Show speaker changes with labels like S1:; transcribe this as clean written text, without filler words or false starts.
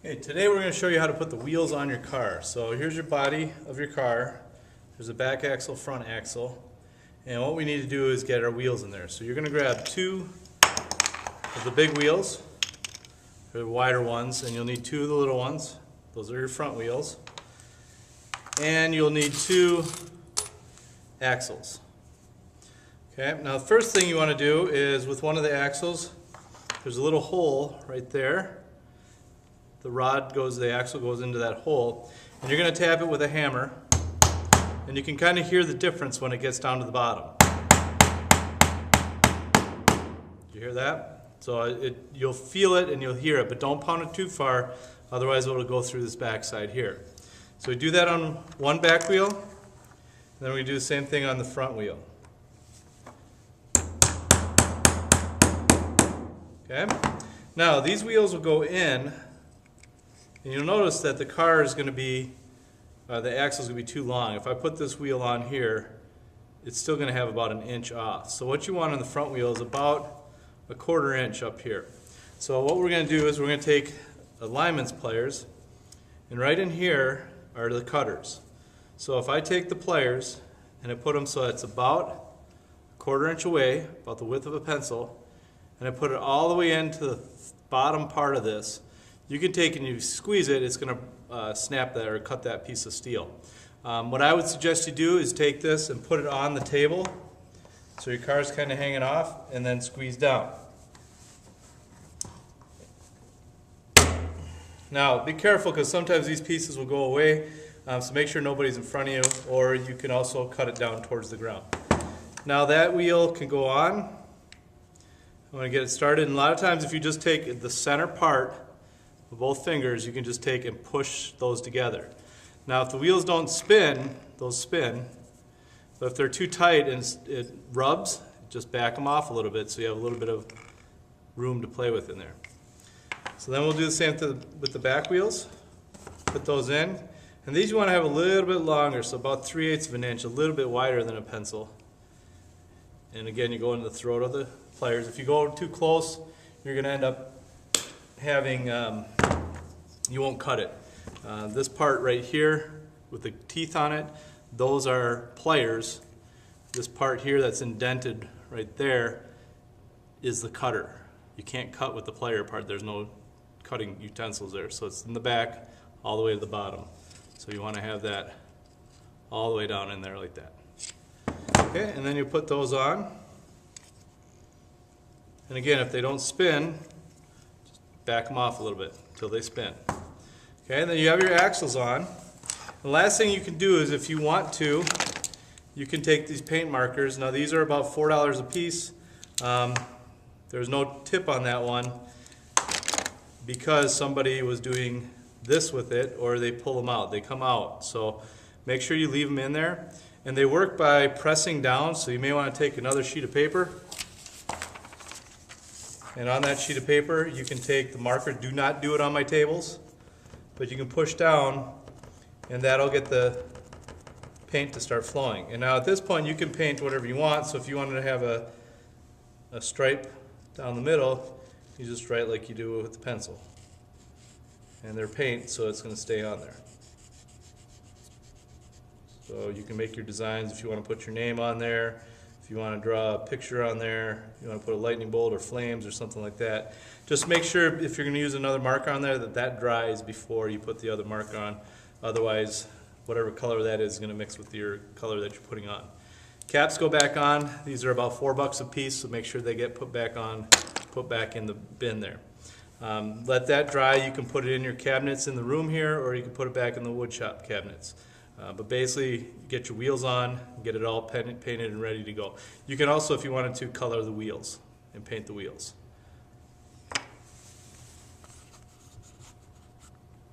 S1: Okay, today we're going to show you how to put the wheels on your car. So here's your body of your car. There's a back axle, front axle. And what we need to do is get our wheels in there. So you're going to grab two of the big wheels, the wider ones, and you'll need two of the little ones. Those are your front wheels. And you'll need two axles. Okay, now the first thing you want to do is with one of the axles, there's a little hole right there. The axle goes into that hole, and you're going to tap it with a hammer, and you can kind of hear the difference when it gets down to the bottom. You hear that? So you'll feel it and you'll hear it, but don't pound it too far, otherwise it'll go through this back side here. So we do that on one back wheel, and then we do the same thing on the front wheel. Okay? Now these wheels will go in. And you'll notice that the car is going to be, the axle is going to be too long. If I put this wheel on here, it's still going to have about an inch off. So what you want on the front wheel is about a 1/4 inch up here. So what we're going to do is we're going to take alignments pliers, and right in here are the cutters. So if I take the pliers and I put them so it's about a 1/4 inch away, about the width of a pencil, and I put it all the way into the bottom part of this, you can take and you squeeze it, it's going to snap that or cut that piece of steel. What I would suggest you do is take this and put it on the table so your car's kind of hanging off, and then squeeze down. Now be careful, because sometimes these pieces will go away, so make sure nobody's in front of you, or you can also cut it down towards the ground. Now that wheel can go on. I'm going to get it started, and a lot of times if you just take the center part with both fingers, you can just take and push those together. Now if the wheels don't spin, those spin, but if they're too tight and it rubs, just back them off a little bit so you have a little bit of room to play with in there. So then we'll do the same with the back wheels. Put those in, and these you want to have a little bit longer, so about 3/8 of an inch, a little bit wider than a pencil. And again, you go into the throat of the pliers. If you go too close, you're going to end up having, you won't cut it. This part right here with the teeth on it, those are pliers. This part here that's indented right there is the cutter. You can't cut with the plier part. There's no cutting utensils there. So it's in the back all the way to the bottom. So you want to have that all the way down in there like that. Okay, and then you put those on. And again, if they don't spin, just back them off a little bit until they spin. Okay, and then you have your axles on. The last thing you can do is, if you want to, you can take these paint markers. Now these are about $4 a piece. There's no tip on that one because somebody was doing this with it, or they pull them out. They come out. So make sure you leave them in there. And they work by pressing down, so you may want to take another sheet of paper. And on that sheet of paper, you can take the marker. Do not do it on my tables, but you can push down, and that'll get the paint to start flowing. And now at this point, you can paint whatever you want. So if you wanted to have a stripe down the middle, you just write like you do with the pencil. And they're paint, so it's going to stay on there. So you can make your designs if you want to put your name on there. If you want to draw a picture on there, you want to put a lightning bolt or flames or something like that. Just make sure, if you're going to use another marker on there, that dries before you put the other marker on. Otherwise, whatever color that is going to mix with your color that you're putting on. Caps go back on. These are about $4 a piece, so make sure they get put back on, put back in the bin there. Let that dry. You can put it in your cabinets in the room here, or you can put it back in the wood shop cabinets. But basically, get your wheels on, get it all painted and ready to go. You can also, if you wanted to, color the wheels and paint the wheels.